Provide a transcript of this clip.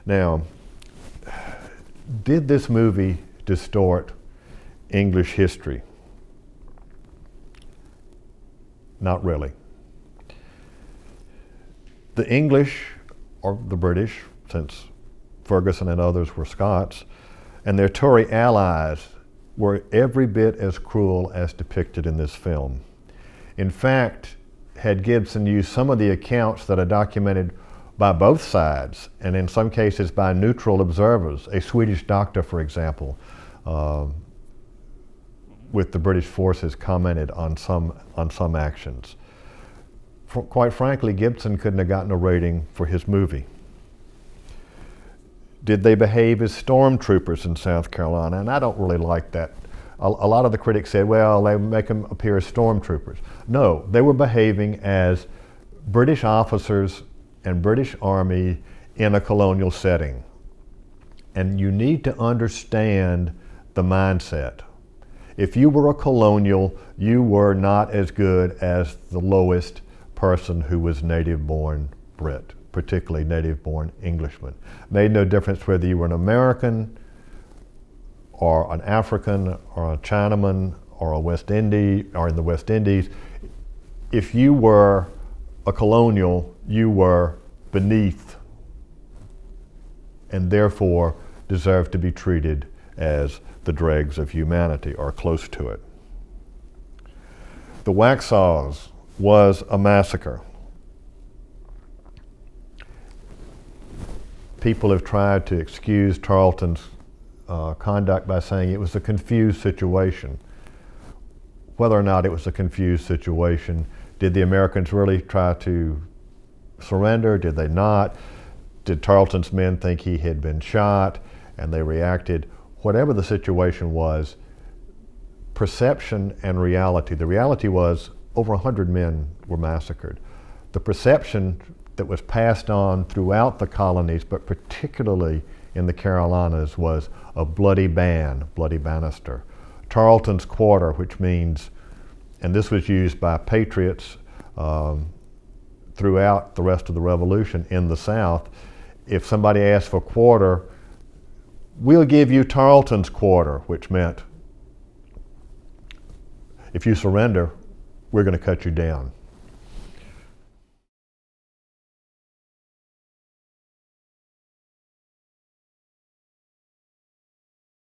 Now, did this movie distort English history? Not really. The English, or the British, since Ferguson and others were Scots, and their Tory allies were every bit as cruel as depicted in this film. In fact, had Gibson used some of the accounts that are documented by both sides, and in some cases by neutral observers, a Swedish doctor, for example, with the British forces commented on some actions. Quite frankly, Gibson couldn't have gotten a rating for his movie. Did they behave as stormtroopers in South Carolina? And I don't really like that. A lot of the critics said, well, they make them appear as stormtroopers. No, they were behaving as British officers and British Army in a colonial setting. And you need to understand the mindset. If you were a colonial, you were not as good as the lowest person who was native-born Brit, particularly native-born Englishman. Made no difference whether you were an American or an African or a Chinaman or a West Indian or in the West Indies. If you were a colonial, you were beneath and therefore deserved to be treated as the dregs of humanity or close to it. The Waxhaws was a massacre. People have tried to excuse Tarleton's conduct by saying it was a confused situation. Whether or not it was a confused situation, did the Americans really try to surrender? Did they not? Did Tarleton's men think he had been shot and they reacted? Whatever the situation was, perception and reality. The reality was over 100 men were massacred. The perception that was passed on throughout the colonies, but particularly in the Carolinas, was a bloody ban, bloody banister. Tarleton's quarter, which means, and this was used by patriots throughout the rest of the Revolution in the South, if somebody asked for quarter, we'll give you Tarleton's quarter, which meant if you surrender, we're going to cut you down.